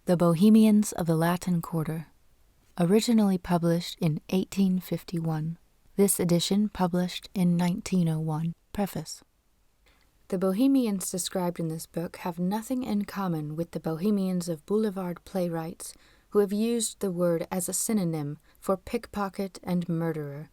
The Bohemians of the Latin Quarter, originally published in 1851. This edition published in 1901. Preface. The Bohemians described in this book have nothing in common with the Bohemians of boulevard playwrights who have used the word as a synonym for pickpocket and murderer,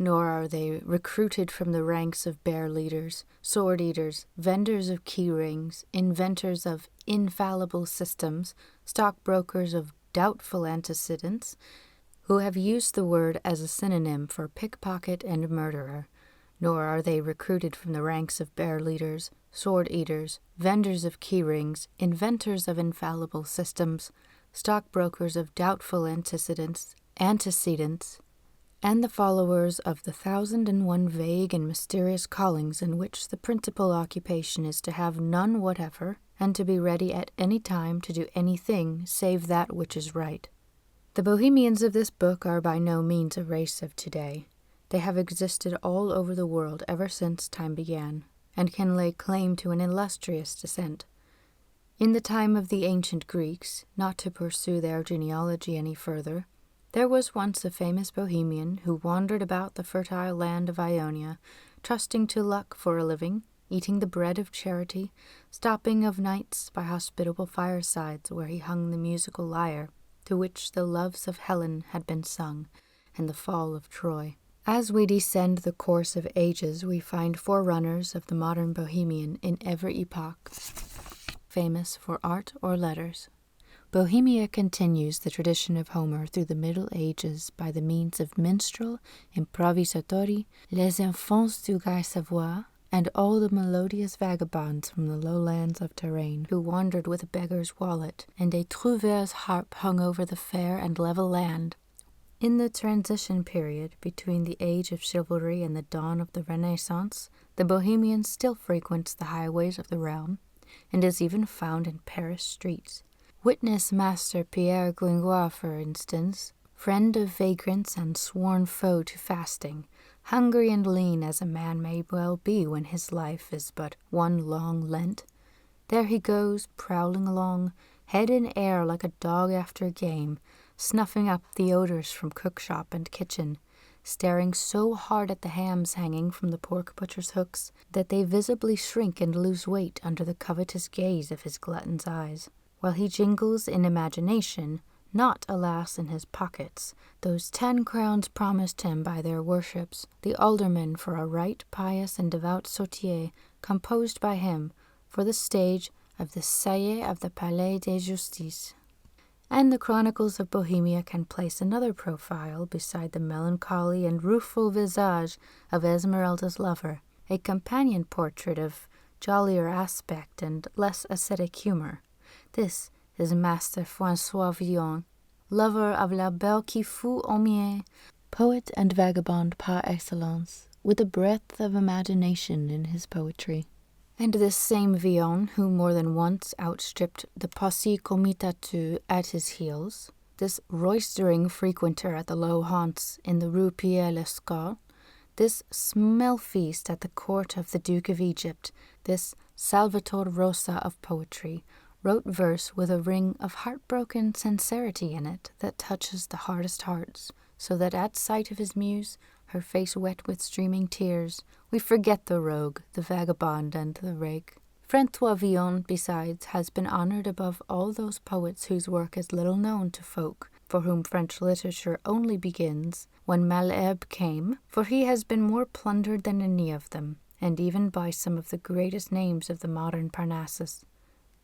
nor are they recruited from the ranks of bear leaders, sword-eaters, vendors of key rings, inventors of infallible systems, stockbrokers of doubtful antecedents, who have used the word as a synonym for pickpocket and murderer, nor are they recruited from the ranks of bear leaders, sword-eaters, vendors of key rings, inventors of infallible systems, stockbrokers of doubtful antecedents, and the followers of the 1,001 vague and mysterious callings in which the principal occupation is to have none whatever, and to be ready at any time to do anything save that which is right. The Bohemians of this book are by no means a race of today. They have existed all over the world ever since time began, and can lay claim to an illustrious descent. In the time of the ancient Greeks, not to pursue their genealogy any further, there was once a famous Bohemian who wandered about the fertile land of Ionia, trusting to luck for a living, eating the bread of charity, stopping of nights by hospitable firesides where he hung the musical lyre, to which the loves of Helen had been sung, and the fall of Troy. As we descend the course of ages, we find forerunners of the modern Bohemian in every epoch, famous for art or letters. Bohemia continues the tradition of Homer through the Middle Ages by the means of minstrel, improvisatori, les enfants du Gai Savoie, and all the melodious vagabonds from the lowlands of Touraine who wandered with a beggar's wallet and a trouveur's harp hung over the fair and level land. In the transition period between the age of chivalry and the dawn of the Renaissance, the Bohemian still frequents the highways of the realm, and is even found in Paris streets. Witness Master Pierre Gringoire, for instance, friend of vagrants and sworn foe to fasting, hungry and lean as a man may well be when his life is but one long Lent. There he goes, prowling along, head in air like a dog after game, snuffing up the odors from cookshop and kitchen, staring so hard at the hams hanging from the pork butcher's hooks that they visibly shrink and lose weight under the covetous gaze of his glutton's eyes, while he jingles in imagination, not, alas, in his pockets, those 10 crowns promised him by their worships, the aldermen, for a right pious and devout soutier composed by him for the stage of the Saillet of the Palais de Justice. And the Chronicles of Bohemia can place another profile beside the melancholy and rueful visage of Esmeralda's lover, a companion portrait of jollier aspect and less ascetic humor. This is Master François Villon, lover of la belle qui fut hommier, poet and vagabond par excellence, with a breadth of imagination in his poetry. And this same Villon, who more than once outstripped the posse comitatus at his heels, this roistering frequenter at the low haunts in the Rue Pierre-Lescot, this smell feast at the court of the Duke of Egypt, this Salvator Rosa of poetry, wrote verse with a ring of heartbroken sincerity in it that touches the hardest hearts, so that at sight of his muse, her face wet with streaming tears, we forget the rogue, the vagabond, and the rake. François Villon, besides, has been honored above all those poets whose work is little known to folk, for whom French literature only begins when Malherbe came, for he has been more plundered than any of them, and even by some of the greatest names of the modern Parnassus.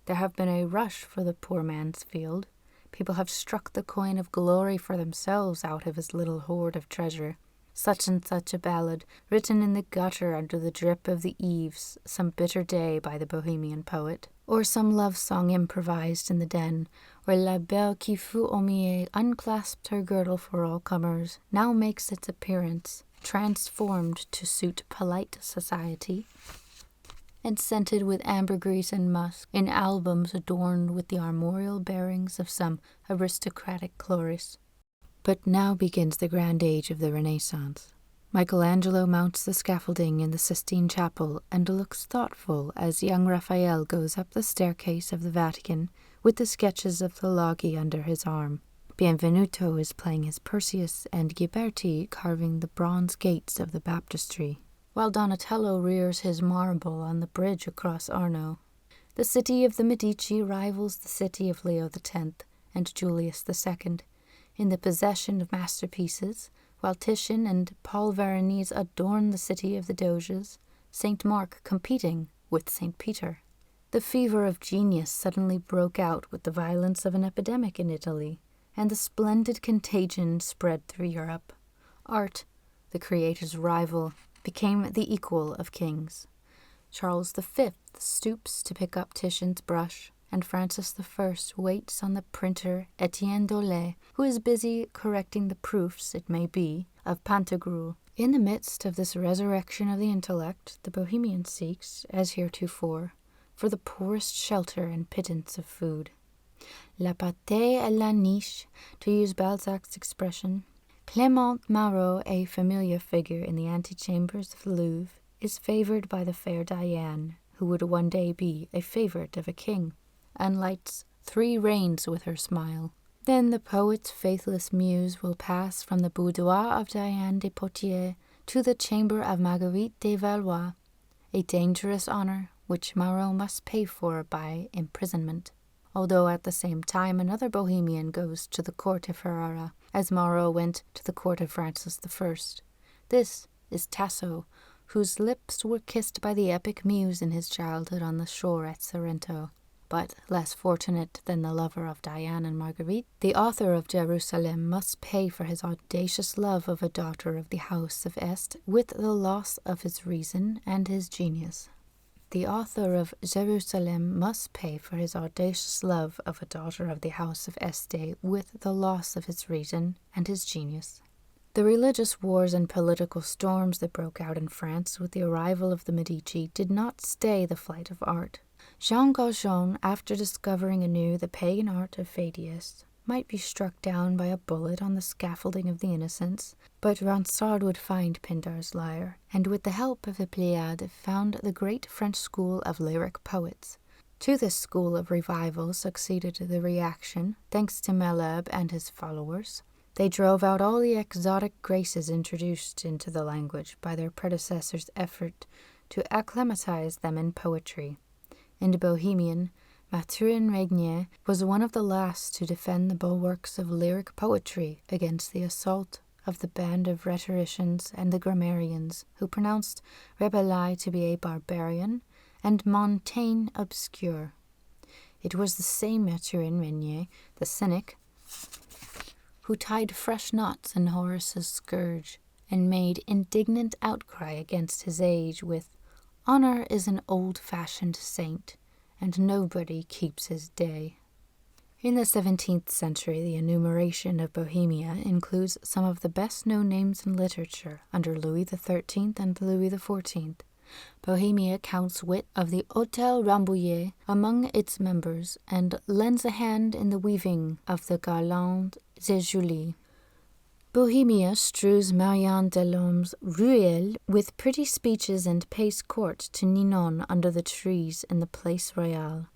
There have been a rush for the poor man's field. People have struck the coin of glory for themselves out of his little hoard of treasure. Such and such a ballad, written in the gutter under the drip of the eaves some bitter day by the Bohemian poet, or some love song improvised in the den, where la belle qui fut hommier unclasped her girdle for all comers, now makes its appearance, transformed to suit polite society, and scented with ambergris and musk, in albums adorned with the armorial bearings of some aristocratic Chloris. But now begins the grand age of the Renaissance. Michelangelo mounts the scaffolding in the Sistine Chapel and looks thoughtful as young Raphael goes up the staircase of the Vatican with the sketches of the Loggie under his arm. Benvenuto is playing his Perseus, and Ghiberti carving the bronze gates of the baptistry, while Donatello rears his marble on the bridge across Arno. The city of the Medici rivals the city of Leo X and Julius II in the possession of masterpieces, while Titian and Paul Veronese adorn the city of the Doges, St. Mark competing with St. Peter. The fever of genius suddenly broke out with the violence of an epidemic in Italy, and the splendid contagion spread through Europe. Art, the creator's rival, became the equal of kings. Charles V stoops to pick up Titian's brush, and Francis I waits on the printer Etienne Dolet, who is busy correcting the proofs, it may be, of Pantagruel. In the midst of this resurrection of the intellect, the Bohemian seeks, as heretofore, for the poorest shelter and pittance of food. La pâté et la niche, to use Balzac's expression. Clément Marot, a familiar figure in the antechambers of the Louvre, is favored by the fair Diane, who would one day be a favorite of a king, and lights 3 reigns with her smile. Then the poet's faithless muse will pass from the boudoir of Diane de Poitiers to the chamber of Marguerite de Valois, a dangerous honor which Marot must pay for by imprisonment, although at the same time another Bohemian goes to the court of Ferrara, as Marot went to the court of Francis I. This is Tasso, whose lips were kissed by the epic muse in his childhood on the shore at Sorrento. But less fortunate than the lover of Diane and Marguerite, the author of Jerusalem must pay for his audacious love of a daughter of the house of Este with the loss of his reason and his genius. The author of Jerusalem must pay for his audacious love of a daughter of the house of Este with the loss of his reason and his genius. The religious wars and political storms that broke out in France with the arrival of the Medici did not stay the flight of art. Jean Gaujon, after discovering anew the pagan art of Phidias, might be struck down by a bullet on the scaffolding of the Innocents, but Ronsard would find Pindar's lyre, and with the help of the Pléiade found the great French school of lyric poets. To this school of revival succeeded the reaction, thanks to Malherbe and his followers. They drove out all the exotic graces introduced into the language by their predecessors' effort to acclimatize them in poetry. In Bohemian, Mathurin Regnier was one of the last to defend the bulwarks of lyric poetry against the assault of the band of rhetoricians and the grammarians, who pronounced Rabelais to be a barbarian and Montaigne obscure. It was the same Mathurin Regnier, the cynic, who tied fresh knots in Horace's scourge and made indignant outcry against his age with, "Honor is an old-fashioned saint, and nobody keeps his day." In the 17th century, the enumeration of Bohemia includes some of the best-known names in literature under Louis XIII and Louis XIV. Bohemia counts wit of the Hôtel Rambouillet among its members and lends a hand in the weaving of the Garlandes et Julies. Bohemia strews Marianne Delorme's Ruelle with pretty speeches and pays court to Ninon under the trees in the Place Royale,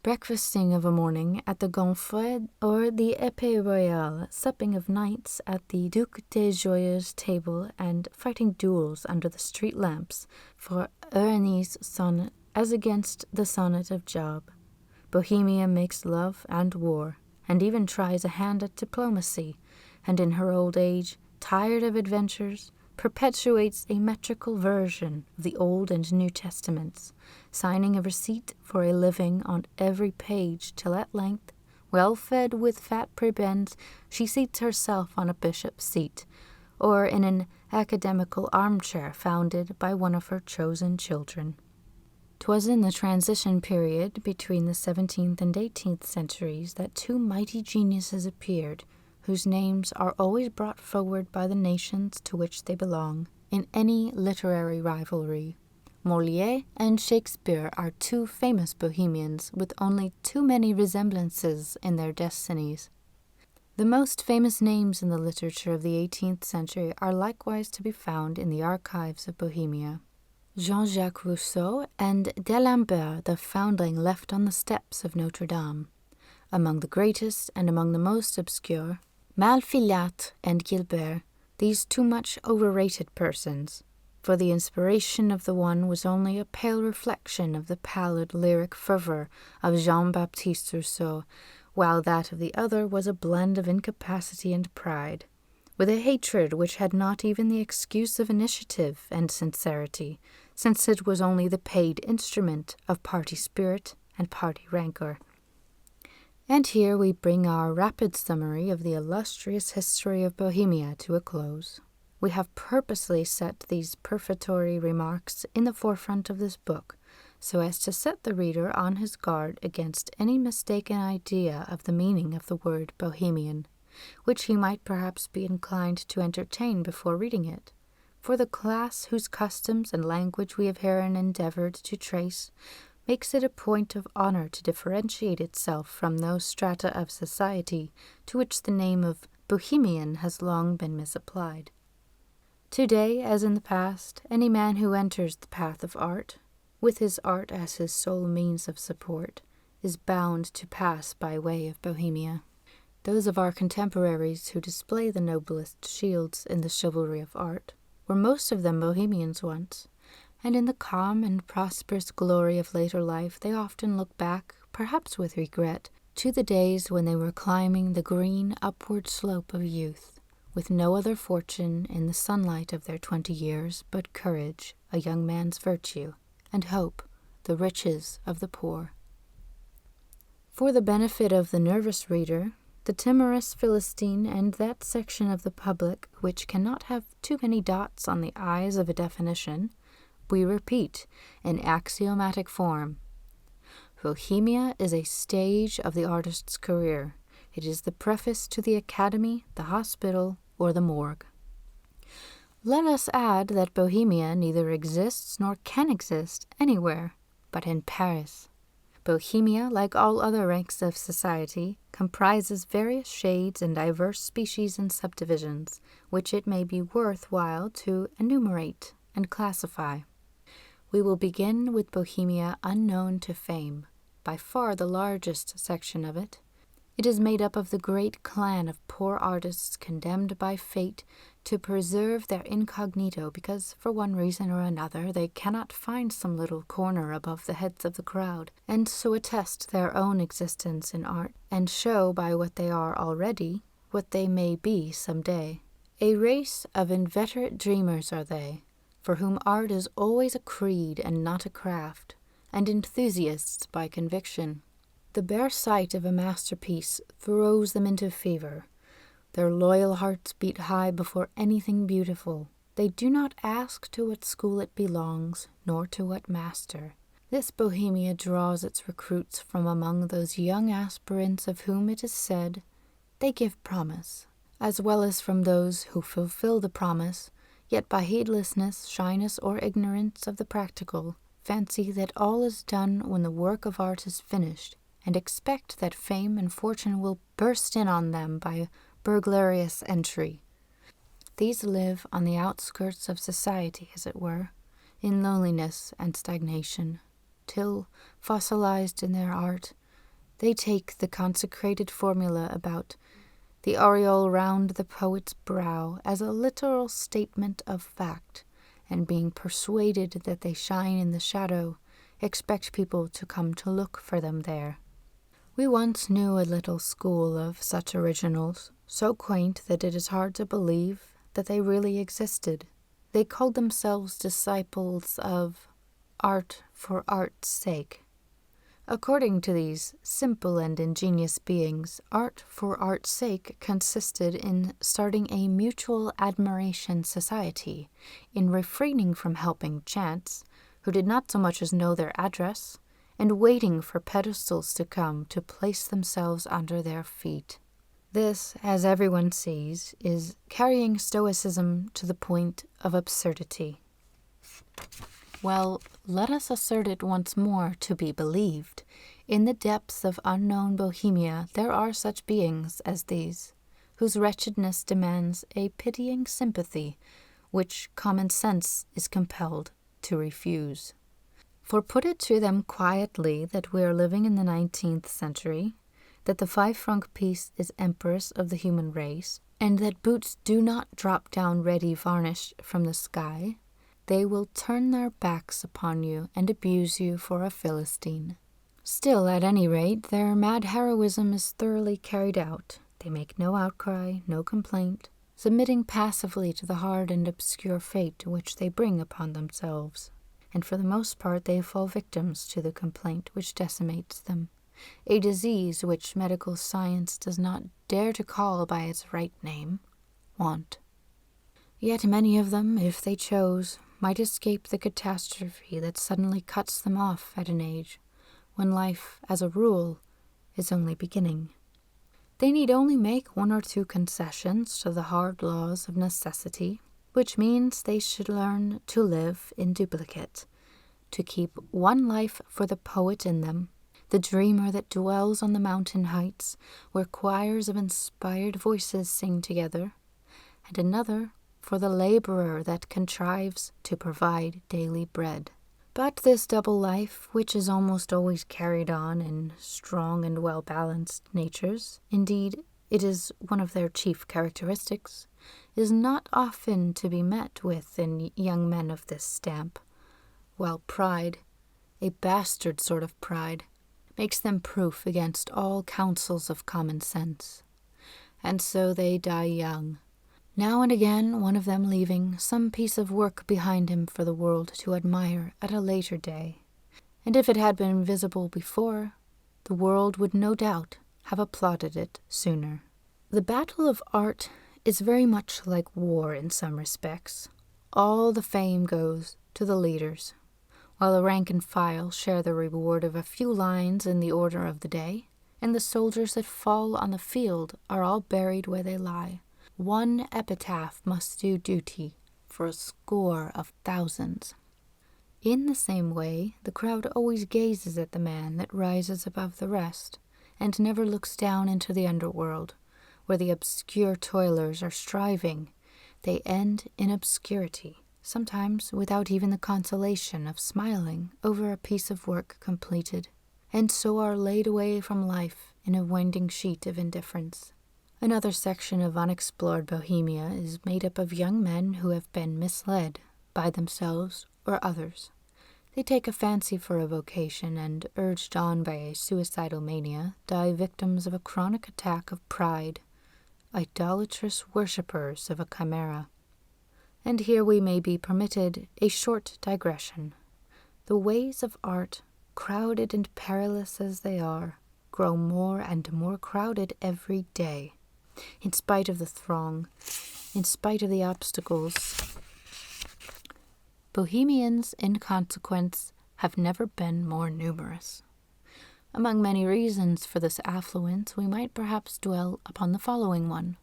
breakfasting of a morning at the Gonfred or the Épée Royale, supping of nights at the Duc des Joyeuses table, and fighting duels under the street lamps for Eurynice's sonnet as against the sonnet of Job. Bohemia makes love and war, and even tries a hand at diplomacy, and in her old age, tired of adventures, perpetuates a metrical version of the Old and New Testaments, signing a receipt for a living on every page till at length, well fed with fat prebends, she seats herself on a bishop's seat, or in an academical armchair founded by one of her chosen children. 'Twas in the transition period between the 17th and 18th centuries that 2 mighty geniuses appeared, whose names are always brought forward by the nations to which they belong in any literary rivalry. Molière and Shakespeare are 2 famous Bohemians with only too many resemblances in their destinies. The most famous names in the literature of the 18th century are likewise to be found in the archives of Bohemia. Jean-Jacques Rousseau and D'Alembert, the foundling left on the steps of Notre Dame. among the greatest and among the most obscure, Malfilâtre and Gilbert, these too much overrated persons, for the inspiration of the one was only a pale reflection of the pallid lyric fervour of Jean-Baptiste Rousseau, while that of the other was a blend of incapacity and pride, with a hatred which had not even the excuse of initiative and sincerity, since it was only the paid instrument of party spirit and party rancour. And here we bring our rapid summary of the illustrious history of Bohemia to a close. We have purposely set these prefatory remarks in the forefront of this book, so as to set the reader on his guard against any mistaken idea of the meaning of the word Bohemian, which he might perhaps be inclined to entertain before reading it. For the class whose customs and language we have herein endeavored to trace makes it a point of honor to differentiate itself from those strata of society to which the name of Bohemian has long been misapplied. Today, as in the past, any man who enters the path of art, with his art as his sole means of support, is bound to pass by way of Bohemia. Those of our contemporaries who display the noblest shields in the chivalry of art were most of them Bohemians once, and in the calm and prosperous glory of later life they often look back, perhaps with regret, to the days when they were climbing the green upward slope of youth, with no other fortune in the sunlight of their 20 years but courage, a young man's virtue, and hope, the riches of the poor. For the benefit of the nervous reader, the timorous Philistine and that section of the public which cannot have too many dots on the i's of a definition, we repeat, in axiomatic form, Bohemia is a stage of the artist's career. It is the preface to the academy, the hospital, or the morgue. Let us add that Bohemia neither exists nor can exist anywhere but in Paris. Bohemia, like all other ranks of society, comprises various shades and diverse species and subdivisions, which it may be worth while to enumerate and classify. We will begin with Bohemia unknown to fame, by far the largest section of it. It is made up of the great clan of poor artists condemned by fate to preserve their incognito because, for one reason or another, they cannot find some little corner above the heads of the crowd, and so attest their own existence in art, and show by what they are already what they may be some day. A race of inveterate dreamers are they, for whom art is always a creed and not a craft, and enthusiasts by conviction. The bare sight of a masterpiece throws them into fever. Their loyal hearts beat high before anything beautiful. They do not ask to what school it belongs, nor to what master. This Bohemia draws its recruits from among those young aspirants of whom it is said, they give promise, as well as from those who fulfill the promise, yet by heedlessness, shyness, or ignorance of the practical, fancy that all is done when the work of art is finished, and expect that fame and fortune will burst in on them by burglarious entry. These live on the outskirts of society, as it were, in loneliness and stagnation, till, fossilized in their art, they take the consecrated formula about the aureole round the poet's brow as a literal statement of fact, and being persuaded that they shine in the shadow, expect people to come to look for them there. We once knew a little school of such originals, so quaint that it is hard to believe that they really existed. They called themselves disciples of art for art's sake. According to these simple and ingenious beings, art for art's sake consisted in starting a mutual admiration society, in refraining from helping chance, who did not so much as know their address, and waiting for pedestals to come to place themselves under their feet. This, as everyone sees, is carrying stoicism to the point of absurdity. Well, let us assert it once more to be believed. In the depths of unknown Bohemia there are such beings as these, whose wretchedness demands a pitying sympathy, which common sense is compelled to refuse. For put it to them quietly that we are living in the 19th century, that the 5-franc piece is empress of the human race, and that boots do not drop down ready varnished from the sky, they will turn their backs upon you and abuse you for a Philistine. Still, at any rate, their mad heroism is thoroughly carried out. They make no outcry, no complaint, submitting passively to the hard and obscure fate which they bring upon themselves, and for the most part they fall victims to the complaint which decimates them, a disease which medical science does not dare to call by its right name, want. Yet many of them, if they chose, might escape the catastrophe that suddenly cuts them off at an age when life, as a rule, is only beginning. They need only make 1 or 2 concessions to the hard laws of necessity, which means they should learn to live in duplicate, to keep one life for the poet in them, the dreamer that dwells on the mountain heights, where choirs of inspired voices sing together, and another for the laborer that contrives to provide daily bread. But this double life, which is almost always carried on in strong and well-balanced natures, indeed, it is one of their chief characteristics, is not often to be met with in young men of this stamp, while pride, a bastard sort of pride, makes them proof against all counsels of common sense. And so they die young, now and again one of them leaving some piece of work behind him for the world to admire at a later day. And if it had been visible before, the world would no doubt have applauded it sooner. The battle of art is very much like war in some respects. All the fame goes to the leaders, while the rank and file share the reward of a few lines in the order of the day, and the soldiers that fall on the field are all buried where they lie. One epitaph must do duty for a score of thousands. In the same way, the crowd always gazes at the man that rises above the rest, and never looks down into the underworld, where the obscure toilers are striving. They end in obscurity, sometimes without even the consolation of smiling over a piece of work completed, and so are laid away from life in a winding sheet of indifference. Another section of unexplored Bohemia is made up of young men who have been misled by themselves or others. They take a fancy for a vocation and, urged on by a suicidal mania, die victims of a chronic attack of pride, idolatrous worshippers of a chimera. And here we may be permitted a short digression. The ways of art, crowded and perilous as they are, grow more and more crowded every day. In spite of the throng, in spite of the obstacles, Bohemians, in consequence, have never been more numerous. Among many reasons for this affluence, we might perhaps dwell upon the following one.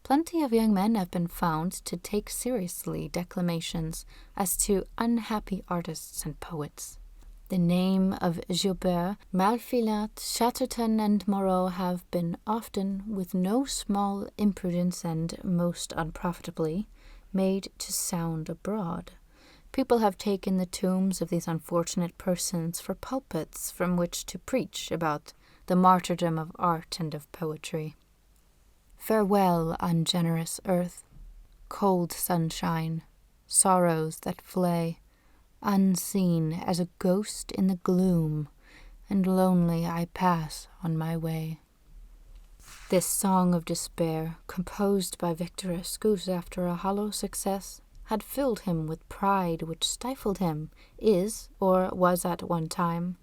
Plenty of young men have been found to take seriously declamations as to unhappy artists and poets. The name of Gilbert, Malfilâtre, Chatterton, and Moreau have been often, with no small imprudence and most unprofitably, made to sound abroad. People have taken the tombs of these unfortunate persons for pulpits from which to preach about the martyrdom of art and of poetry. Farewell, ungenerous earth, cold sunshine, sorrows that flay, unseen as a ghost in the gloom, and lonely I pass on my way. This song of despair, composed by Victor Escousse after a hollow success, had filled him with pride which stifled him, is, or was at one time,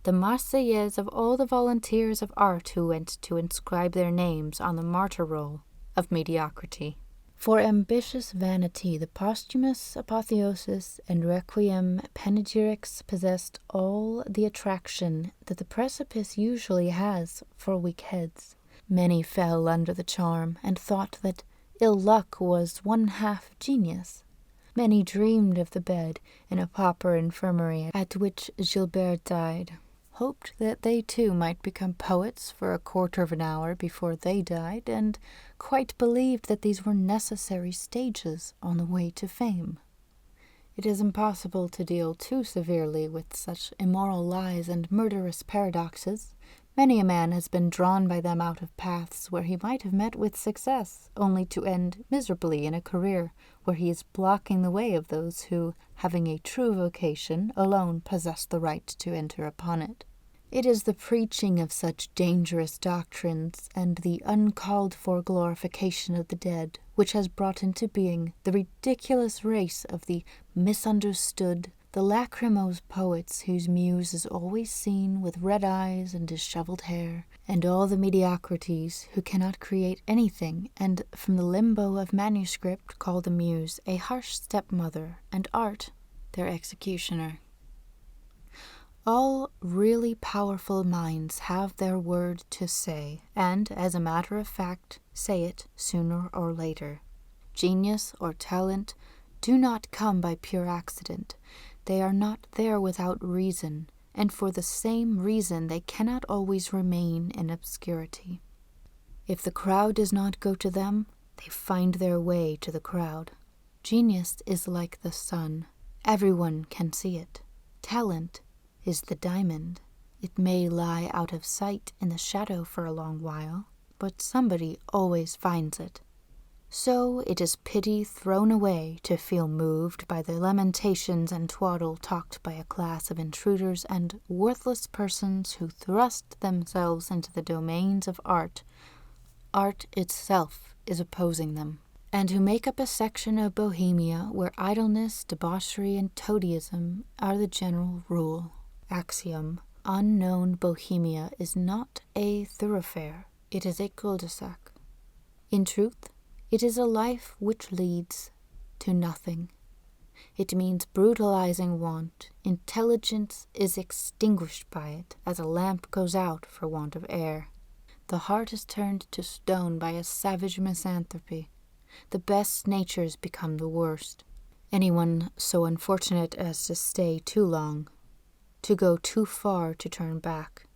the Marseillaise of all the volunteers of art who went to inscribe their names on the martyr roll of mediocrity. For ambitious vanity, the posthumous apotheosis and requiem panegyrics possessed all the attraction that the precipice usually has for weak heads. Many fell under the charm, and thought that ill luck was one half genius. Many dreamed of the bed in a pauper infirmary at which Gilbert died, hoped that they too might become poets for a quarter of an hour before they died, and quite believed that these were necessary stages on the way to fame. It is impossible to deal too severely with such immoral lies and murderous paradoxes, Many a man has been drawn by them out of paths where he might have met with success, only to end miserably in a career where he is blocking the way of those who, having a true vocation, alone possess the right to enter upon it. It is the preaching of such dangerous doctrines and the uncalled-for glorification of the dead which has brought into being the ridiculous race of the misunderstood, the lachrymose poets whose muse is always seen with red eyes and dishevelled hair, and all the mediocrities who cannot create anything, and from the limbo of manuscript call the muse a harsh stepmother, and art their executioner. All really powerful minds have their word to say, and, as a matter of fact, say it sooner or later. Genius or talent do not come by pure accident. They are not there without reason, and for the same reason they cannot always remain in obscurity. If the crowd does not go to them, they find their way to the crowd. Genius is like the sun. Everyone can see it. Talent is the diamond. It may lie out of sight in the shadow for a long while, but somebody always finds it. So it is pity thrown away to feel moved by the lamentations and twaddle talked by a class of intruders and worthless persons who thrust themselves into the domains of art. Art itself is opposing them, and who make up a section of Bohemia where idleness, debauchery, and toadyism are the general rule. Axiom: unknown Bohemia is not a thoroughfare, it is a cul-de-sac. In truth, it is a life which leads to nothing. It means brutalizing want. Intelligence is extinguished by it, as a lamp goes out for want of air. The heart is turned to stone by a savage misanthropy. The best natures become the worst. Anyone so unfortunate as to stay too long, to go too far to turn back,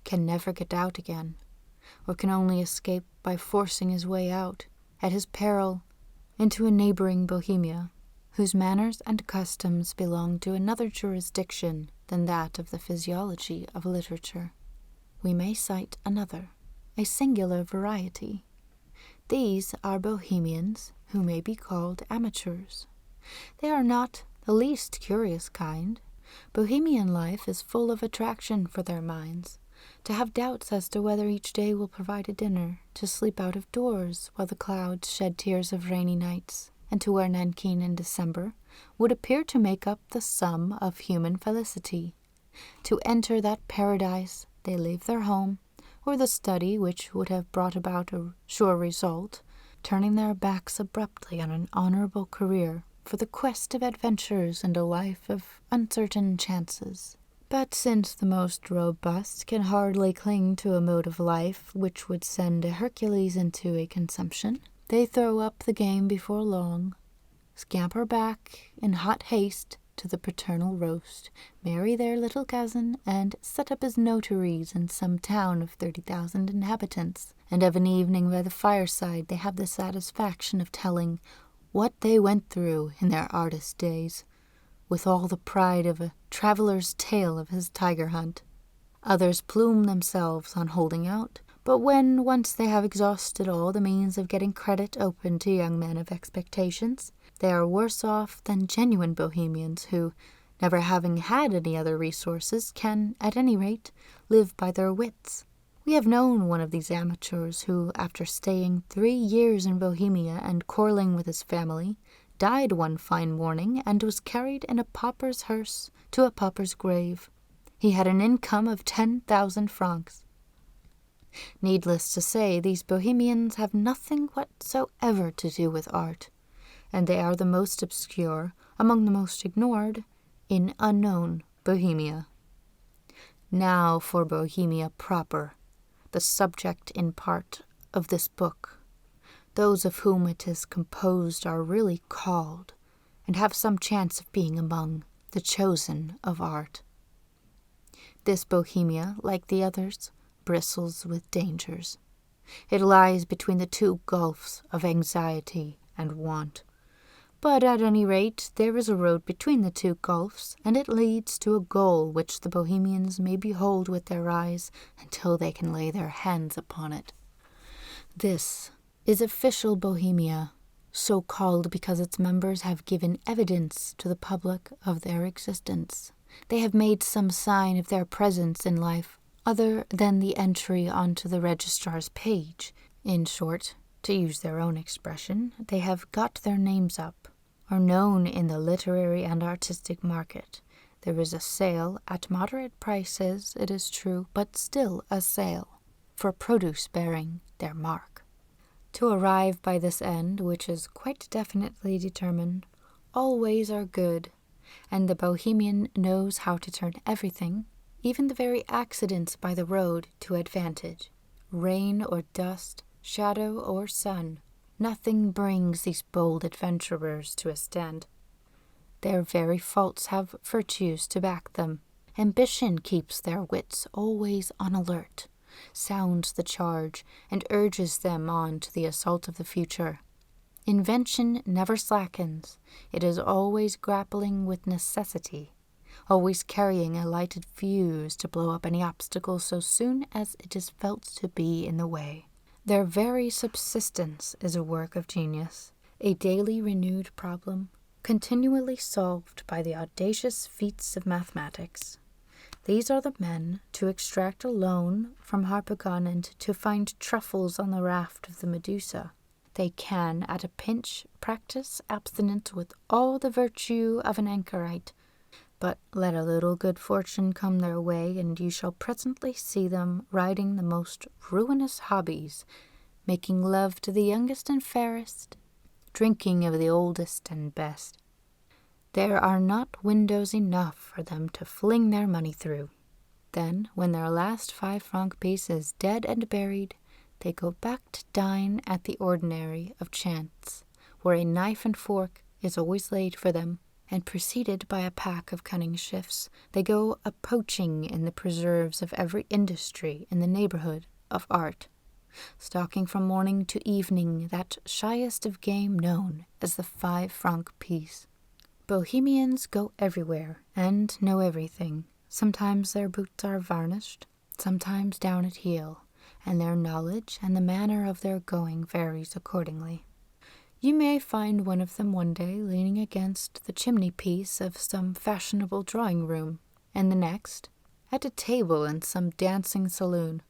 can never get out again, or can only escape by forcing his way out, at his peril, into a neighboring Bohemia, whose manners and customs belong to another jurisdiction than that of the physiology of literature. We may cite another, a singular variety. These are Bohemians who may be called amateurs. They are not the least curious kind. Bohemian life is full of attraction for their minds. To have doubts as to whether each day will provide a dinner, to sleep out of doors while the clouds shed tears of rainy nights, and to wear nankeen in December, would appear to make up the sum of human felicity. To enter that paradise, they leave their home, or the study which would have brought about a sure result, turning their backs abruptly on an honorable career for the quest of adventures and a life of uncertain chances. But since the most robust can hardly cling to a mode of life which would send a Hercules into a consumption, they throw up the game before long, scamper back in hot haste to the paternal roast, marry their little cousin, and set up as notaries in some town of 30,000 inhabitants, and of an evening by the fireside they have the satisfaction of telling what they went through in their artist days, with all the pride of a traveller's tale of his tiger hunt. Others plume themselves on holding out, but when once they have exhausted all the means of getting credit open to young men of expectations, they are worse off than genuine Bohemians who, never having had any other resources, can, at any rate, live by their wits. We have known one of these amateurs who, after staying 3 years in Bohemia and quarrelling with his family, died one fine morning and was carried in a pauper's hearse to a pauper's grave. He had an income of 10,000 francs. Needless to say, these Bohemians have nothing whatsoever to do with art, and they are the most obscure, among the most ignored, in unknown Bohemia. Now for Bohemia proper, the subject in part of this book. Those of whom it is composed are really called, and have some chance of being among the chosen of art. This Bohemia, like the others, bristles with dangers. It lies between the two gulfs of anxiety and want. But at any rate, there is a road between the two gulfs, and it leads to a goal which the Bohemians may behold with their eyes until they can lay their hands upon it. This is official Bohemia, so called because its members have given evidence to the public of their existence. They have made some sign of their presence in life other than the entry onto the registrar's page. In short, to use their own expression, they have got their names up, are known in the literary and artistic market. There is a sale, at moderate prices, it is true, but still a sale, for produce bearing their mark. To arrive by this end, which is quite definitely determined, all ways are good, and the Bohemian knows how to turn everything, even the very accidents by the road, to advantage. Rain or dust, shadow or sun, nothing brings these bold adventurers to a stand. Their very faults have virtues to back them. Ambition keeps their wits always on alert, sounds the charge, and urges them on to the assault of the future. Invention never slackens. It is always grappling with necessity, always carrying a lighted fuse to blow up any obstacle so soon as it is felt to be in the way. Their very subsistence is a work of genius, a daily renewed problem, continually solved by the audacious feats of mathematics. These are the men to extract a loan from Harpagon and to find truffles on the raft of the Medusa. They can, at a pinch, practice abstinence with all the virtue of an anchorite. But let a little good fortune come their way, and you shall presently see them riding the most ruinous hobbies, making love to the youngest and fairest, drinking of the oldest and best. There are not windows enough for them to fling their money through. Then, when their last 5-franc piece is dead and buried, they go back to dine at the ordinary of chance, where a knife and fork is always laid for them, and preceded by a pack of cunning shifts, they go a-poaching in the preserves of every industry in the neighborhood of art, stalking from morning to evening that shyest of game known as the 5-franc piece. Bohemians go everywhere and know everything. Sometimes their boots are varnished, sometimes down at heel, and their knowledge and the manner of their going varies accordingly. You may find one of them one day leaning against the chimney-piece of some fashionable drawing-room, and the next at a table in some dancing saloon.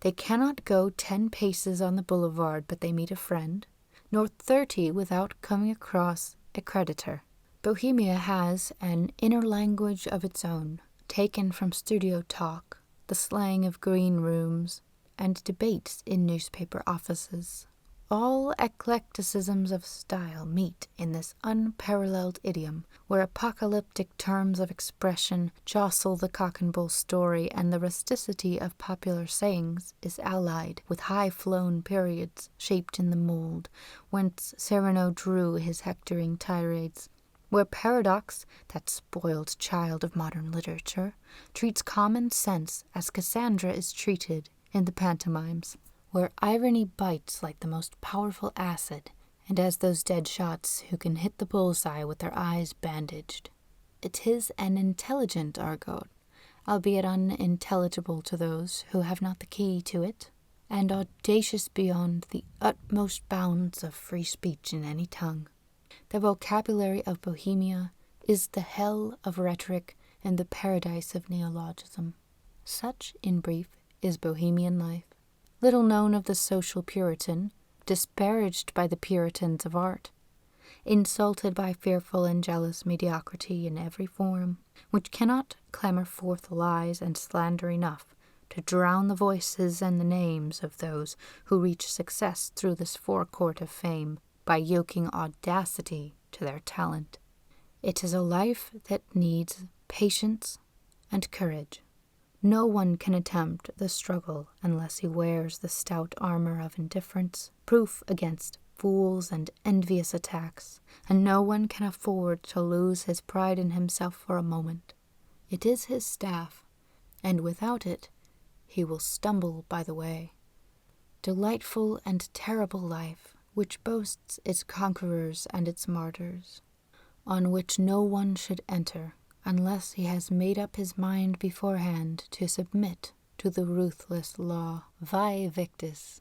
They cannot go 10 paces on the boulevard but they meet a friend, nor 30 without coming across a creditor. Bohemia has an inner language of its own, taken from studio talk, the slang of green rooms, and debates in newspaper offices. All eclecticisms of style meet in this unparalleled idiom, where apocalyptic terms of expression jostle the cock-and-bull story, and the rusticity of popular sayings is allied with high-flown periods shaped in the mold whence Cyrano drew his hectoring tirades, where paradox, that spoiled child of modern literature, treats common sense as Cassandra is treated in the pantomimes, where irony bites like the most powerful acid, and as those dead shots who can hit the bullseye with their eyes bandaged. It is an intelligent argot, albeit unintelligible to those who have not the key to it, and audacious beyond the utmost bounds of free speech in any tongue. The vocabulary of Bohemia is the hell of rhetoric and the paradise of neologism. Such, in brief, is Bohemian life. Little known of the social Puritan, disparaged by the Puritans of art, insulted by fearful and jealous mediocrity in every form, which cannot clamour forth lies and slander enough to drown the voices and the names of those who reach success through this forecourt of fame by yoking audacity to their talent. It is a life that needs patience and courage. No one can attempt the struggle unless he wears the stout armor of indifference, proof against fools and envious attacks, and no one can afford to lose his pride in himself for a moment. It is his staff, and without it he will stumble by the way. Delightful and terrible life, which boasts its conquerors and its martyrs, on which no one should enter unless he has made up his mind beforehand to submit to the ruthless law. Vae victis,